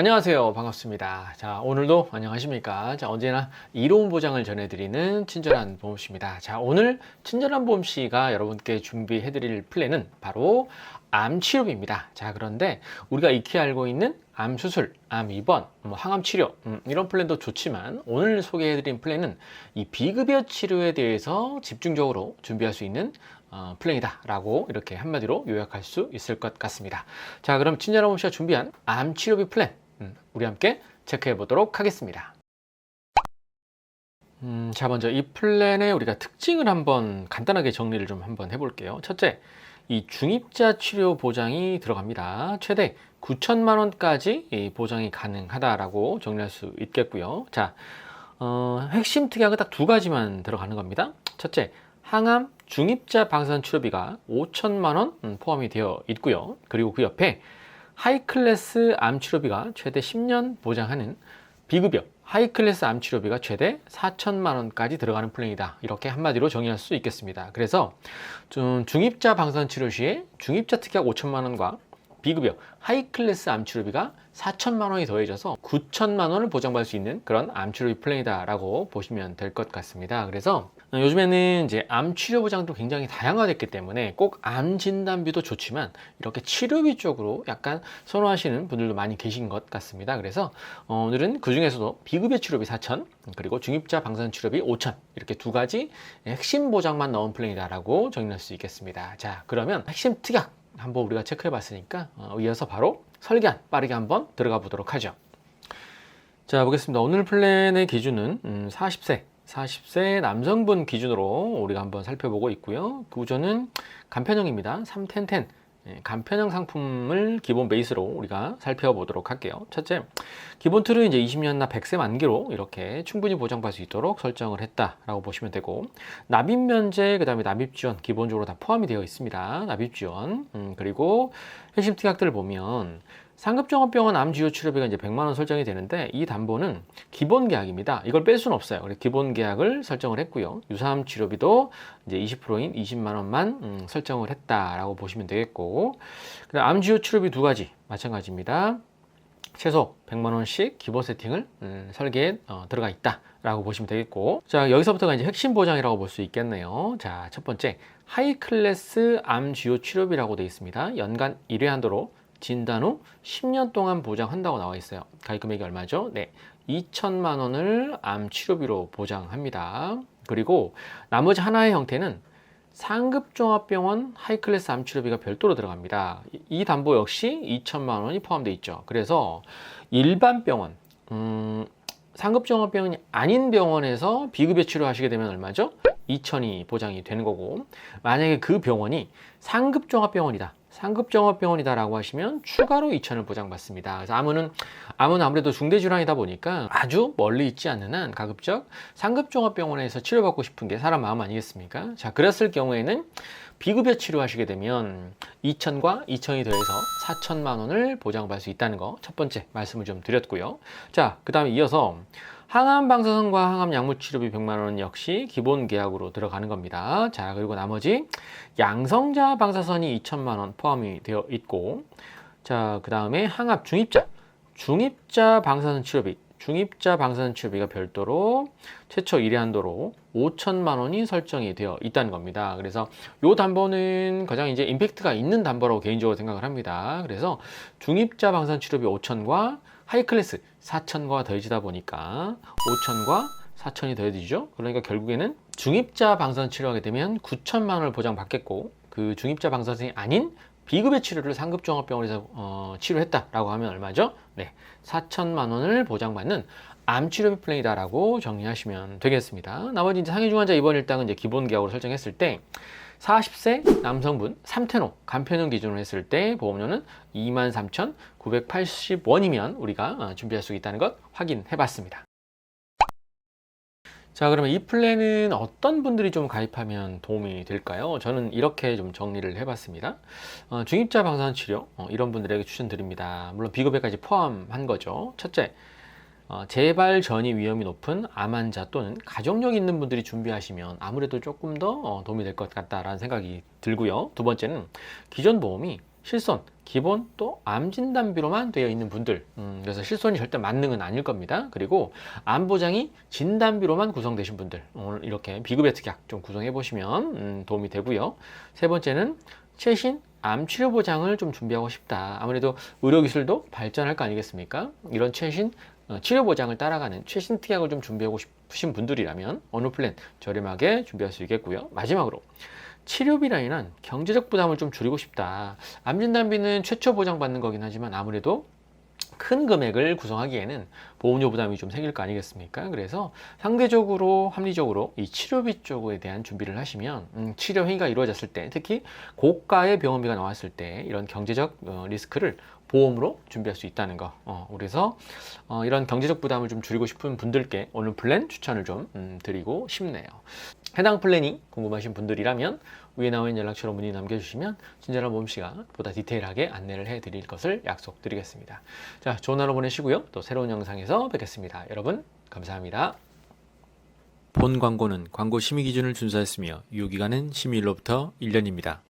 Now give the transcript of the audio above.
안녕하세요. 반갑습니다. 자, 오늘도 안녕하십니까? 자, 언제나 이로운 보장을 전해드리는 친절한 보험씨입니다. 자, 오늘 친절한 보험씨가 여러분께 준비해드릴 플랜은 바로 암 치료비입니다. 자, 그런데 우리가 익히 알고 있는 암 수술, 암 입원, 항암 치료 이런 플랜도 좋지만 오늘 소개해드린 플랜은 이 비급여 치료에 대해서 집중적으로 준비할 수 있는 플랜이다 라고 이렇게 한마디로 요약할 수 있을 것 같습니다. 자, 그럼 친절한 보험씨가 준비한 암 치료비 플랜 우리 함께 체크해 보도록 하겠습니다. 자, 먼저 이 플랜의 우리가 특징을 한번 간단하게 정리를 좀 한번 해볼게요. 첫째, 이 중입자 치료 보장이 들어갑니다. 최대 9천만 원까지 보장이 가능하다라고 정리할 수 있겠고요. 자, 핵심 특약은 딱 두 가지만 들어가는 겁니다. 첫째, 항암 중입자 방사선 치료비가 5천만 원 포함이 되어 있고요. 그리고 그 옆에 하이클래스 암 치료비가 최대 10년 보장하는 비급여 하이클래스 암 치료비가 최대 4천만 원까지 들어가는 플랜이다. 이렇게 한마디로 정의할 수 있겠습니다. 그래서 좀 중입자 방사선 치료 시에 중입자 특약 5천만 원과 비급여 하이클래스 암 치료비가 4천만 원이 더해져서 9천만 원을 보장받을 수 있는 그런 암 치료비 플랜이다라고 보시면 될 것 같습니다. 그래서 요즘에는 이제 암 치료 보장도 굉장히 다양화됐기 때문에 꼭 암 진단비도 좋지만 이렇게 치료비 쪽으로 약간 선호하시는 분들도 많이 계신 것 같습니다. 그래서 오늘은 그 중에서도 비급여 치료비 4천 그리고 중입자 방사선 치료비 5천 이렇게 두 가지 핵심 보장만 넣은 플랜이다라고 정리할 수 있겠습니다. 자, 그러면 핵심 특약 한번 우리가 체크해 봤으니까 이어서 바로 설계안 빠르게 한번 들어가 보도록 하죠. 자, 보겠습니다. 오늘 플랜의 기준은 40세 남성분 기준으로 우리가 한번 살펴보고 있고요. 그 구조는 간편형입니다. 31010 간편형 상품을 기본 베이스로 우리가 살펴보도록 할게요. 첫째, 기본 틀은 이제 20년나 100세 만기로 이렇게 충분히 보장받을 수 있도록 설정을 했다라고 보시면 되고, 납입 면제, 그 다음에 납입 지원 기본적으로 다 포함이 되어 있습니다. 납입 지원. 그리고 핵심 특약들을 보면 상급종합병원 암주요 치료비가 이제 100만 원 설정이 되는데 이 담보는 기본 계약입니다. 이걸 뺄 수는 없어요. 그래서 기본 계약을 설정을 했고요. 유사암 치료비도 이제 20%인 20만 원만 설정을 했다라고 보시면 되겠고, 그다음 암주요 치료비 두 가지 마찬가지입니다. 최소 100만 원씩 기본 세팅을 설계에 들어가 있다라고 보시면 되겠고, 자, 여기서부터가 이제 핵심 보장이라고 볼 수 있겠네요. 자, 첫 번째 하이 클래스 암 주요 치료비라고 되어 있습니다. 연간 1회 한도로 진단 후 10년 동안 보장한다고 나와 있어요. 가입 금액이 얼마죠? 네, 2천만 원을 암 치료비로 보장합니다. 그리고 나머지 하나의 형태는 상급종합병원 하이클래스 암 치료비가 별도로 들어갑니다. 이 담보 역시 2천만 원이 포함되어 있죠. 그래서 일반 병원, 상급종합병원이 아닌 병원에서 비급여 치료하시게 되면 얼마죠? 2천이 보장이 되는 거고, 만약에 그 병원이 상급종합병원이다, 상급종합병원이다라고 하시면 추가로 2천을 보장받습니다. 그래서 암은 아무래도 중대질환이다 보니까 아주 멀리 있지 않는 한 가급적 상급종합병원에서 치료받고 싶은 게 사람 마음 아니겠습니까? 자, 그랬을 경우에는 비급여 치료하시게 되면 2천과 2천이 더해서 4천만 원을 보장받을 수 있다는 거 첫 번째 말씀을 좀 드렸고요. 자, 그 다음에 이어서 항암 방사선과 항암 약물 치료비 100만 원 역시 기본 계약으로 들어가는 겁니다. 자, 그리고 나머지 양성자 방사선이 2천만 원 포함이 되어 있고, 자, 그 다음에 항암 중입자 방사선 치료비, 중입자 방사선 치료비가 별도로 최초 1회 한도로 5천만 원이 설정이 되어 있다는 겁니다. 그래서 이 담보는 가장 이제 임팩트가 있는 담보라고 개인적으로 생각을 합니다. 그래서 중입자 방사선 치료비 5천과 하이클래스 4천과 더해지다 보니까 5천과 4천이 더해지죠. 그러니까 결국에는 중입자 방사선 치료하게 되면 9천만 원을 보장받겠고, 그 중입자 방사선이 아닌 비급여 치료를 상급종합병원에서 치료했다라고 하면 얼마죠? 네, 4천만 원을 보장받는 암 치료비 플랜이다라고 정리하시면 되겠습니다. 나머지 이제 상해중환자 입원 일당은 이제 기본 계약으로 설정했을 때 40세 남성분 3텐호 간편형 기준으로 했을 때 보험료는 23,980원이면 우리가 준비할 수 있다는 것 확인해 봤습니다. 자, 그러면 이 플랜은 어떤 분들이 좀 가입하면 도움이 될까요? 저는 이렇게 좀 정리를 해봤습니다. 중입자 방사선 치료 이런 분들에게 추천드립니다. 물론 비급여까지 포함한 거죠. 첫째, 재발 전이 위험이 높은 암 환자 또는 가족력 있는 분들이 준비하시면 아무래도 조금 더 도움이 될 것 같다라는 생각이 들고요. 두 번째는 기존 보험이 실손, 기본 또 암 진단비로만 되어 있는 분들, 그래서 실손이 절대 만능은 아닐 겁니다. 그리고 암 보장이 진단비로만 구성되신 분들, 오늘 이렇게 비급여 특약 좀 구성해 보시면 도움이 되고요. 세 번째는 최신 암 치료 보장을 좀 준비하고 싶다. 아무래도 의료기술도 발전할 거 아니겠습니까? 이런 최신 치료 보장을 따라가는 최신 특약을 좀 준비하고 싶으신 분들이라면 어느 플랜 저렴하게 준비할 수 있겠고요. 마지막으로 치료비라 인한 경제적 부담을 좀 줄이고 싶다. 암진단비는 최초 보장받는 거긴 하지만 아무래도 큰 금액을 구성하기에는 보험료 부담이 좀 생길 거 아니겠습니까? 그래서 상대적으로 합리적으로 이 치료비 쪽에 대한 준비를 하시면 치료 행위가 이루어졌을 때, 특히 고가의 병원비가 나왔을 때 이런 경제적 리스크를 보험으로 준비할 수 있다는 거. 그래서 이런 경제적 부담을 좀 줄이고 싶은 분들께 오늘 플랜 추천을 좀 드리고 싶네요. 해당 플랜이 궁금하신 분들이라면 위에 나와 있는 연락처로 문의 남겨주시면 친절한 보험씨가 보다 디테일하게 안내를 해드릴 것을 약속드리겠습니다. 자, 좋은 하루 보내시고요. 또 새로운 영상에서 뵙겠습니다. 여러분 감사합니다. 본 광고는 광고 심의 기준을 준수하였으며 유효기간은 심의일로부터 1년입니다.